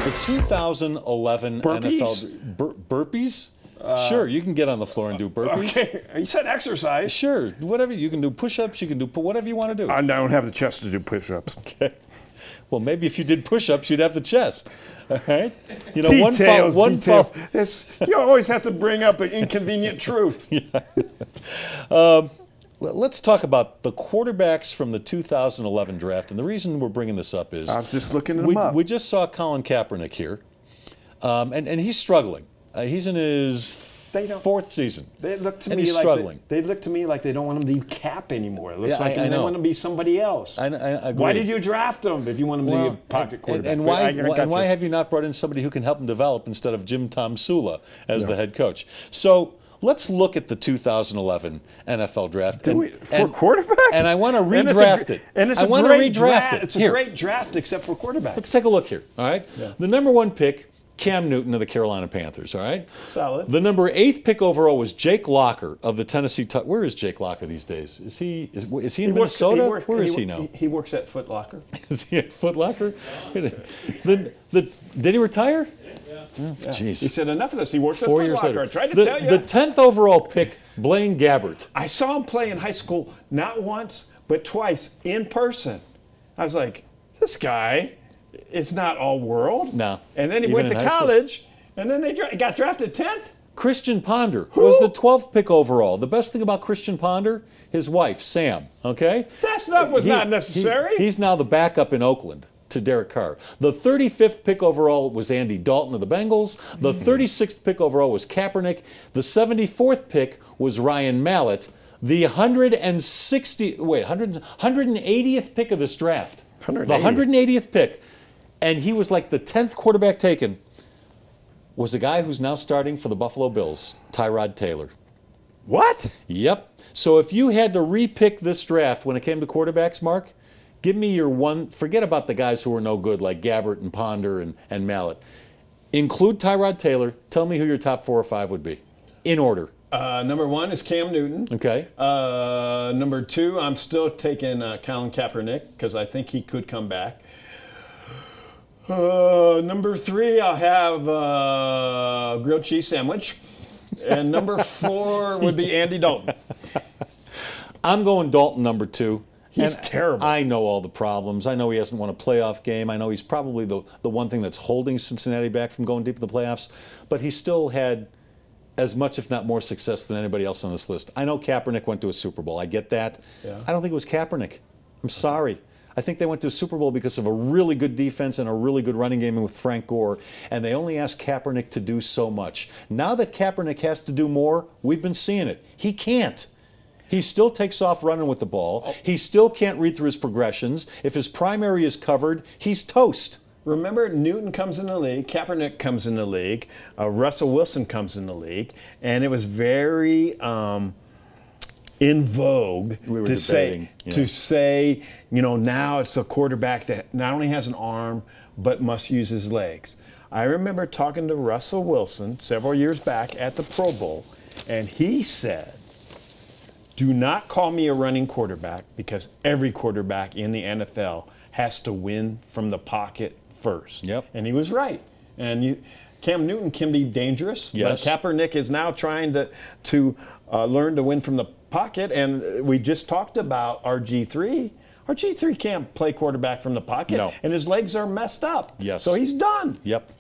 The 2011 Burpees? NFL burpees? Sure, you can get on the floor and do burpees. Okay, you said exercise. Sure, whatever. You can do push-ups, you can do whatever you want to do. I don't have the chest to do push-ups. Okay. Well, maybe if you did push-ups, you'd have the chest. All right? You know, Details, one details. fall. You always have to bring up an inconvenient truth. Let's talk about the quarterbacks from the 2011 draft. And the reason we're bringing this up is I was just looking them up. We just saw Colin Kaepernick here, and he's struggling. He's in his fourth season. They look to and me he's like struggling. they look to me like they don't want him to be Cap anymore. It looks Yeah, like I they know. want him to be somebody else. I agree. Why did you draft him if you want him to be a pocket quarterback? And why have you not brought in somebody who can help him develop instead of Jim Tom Sula as the head coach? So let's look at the 2011 NFL draft. For quarterbacks? And I want to redraft it. And it's I a want to great redraft draft. it. It's a great draft except for quarterbacks. Let's take a look here, all right? Yeah. The number 1 pick, Cam Newton of the Carolina Panthers, all right? Solid. The number 8th pick overall was Jake Locker of the Tennessee Titans. Where is Jake Locker these days? Is he in Minnesota? Where is he now? He works at Foot Locker. Is he at Foot Locker? Did he retire? Yeah. Jeez. He said, enough of this. He works at 4 Foot years Locker. later. I tried to tell you. The 10th overall pick, Blaine Gabbert. I saw him play in high school not once, but twice in person. I was like, this guy is not all world. No. And then he Even went to in high school. college, and then they got drafted 10th. Christian Ponder was the 12th pick overall. The best thing about Christian Ponder, his wife, Sam, okay? That was not necessary. He's now the backup in Oakland to Derek Carr. The 35th pick overall was Andy Dalton of the Bengals. The 36th pick overall was Kaepernick. The 74th pick was Ryan Mallett. The 180th pick of this draft. 180th. The 180th pick. And he was like the 10th quarterback taken, was a guy who's now starting for the Buffalo Bills, Tyrod Taylor. What? Yep. So if you had to repick this draft when it came to quarterbacks, Mark, give me your one. Forget about the guys who were no good like Gabbert and Ponder and Mallett. Include Tyrod Taylor. Tell me who your top 4 or 5 would be, in order. Number 1 is Cam Newton. Okay. Number 2, I'm still taking Colin Kaepernick because I think he could come back. Number 3, I'll have grilled cheese sandwich. And number 4 would be Andy Dalton. I'm going Dalton number 2. He's terrible. I know all the problems. I know he hasn't won a playoff game. I know he's probably the one thing that's holding Cincinnati back from going deep in the playoffs. But he still had as much, if not more, success than anybody else on this list. I know Kaepernick went to a Super Bowl. I get that. Yeah. I don't think it was Kaepernick. I'm sorry. I think they went to a Super Bowl because of a really good defense and a really good running game with Frank Gore, and they only asked Kaepernick to do so much. Now that Kaepernick has to do more, we've been seeing it. He can't. He still takes off running with the ball. He still can't read through his progressions. If his primary is covered, he's toast. Remember, Newton comes in the league, Kaepernick comes in the league, Russell Wilson comes in the league, and it was very in vogue to say, you know, now it's a quarterback that not only has an arm but must use his legs. I remember talking to Russell Wilson several years back at the Pro Bowl, and he said, do not call me a running quarterback because every quarterback in the NFL has to win from the pocket first. Yep. And he was right. And Cam Newton can be dangerous, yes. but Kaepernick is now trying to learn to win from the pocket. And we just talked about RG3. RG3 can't play quarterback from the pocket, no. And his legs are messed up. Yes. So he's done. Yep.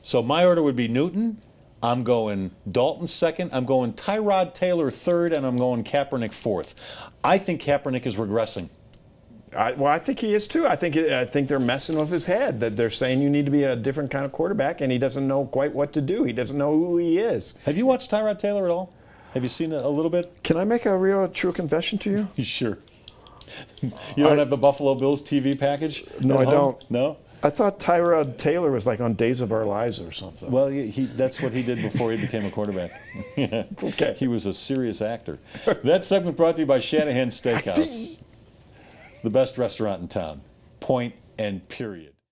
So my order would be Newton. I'm going Dalton 2nd. I'm going Tyrod Taylor 3rd, and I'm going Kaepernick 4th. I think Kaepernick is regressing. Well, I think he is too. I think they're messing with his head. That they're saying you need to be a different kind of quarterback, and he doesn't know quite what to do. He doesn't know who he is. Have you watched Tyrod Taylor at all? Have you seen a little bit? Can I make a real true confession to you? Sure. You don't have the Buffalo Bills TV package? No, I don't. No? I thought Tyrod Taylor was like on Days of Our Lives or something. Well, that's what he did before he became a quarterback. Yeah. Okay. He was a serious actor. That segment brought to you by Shanahan Steakhouse, the best restaurant in town. Point and period.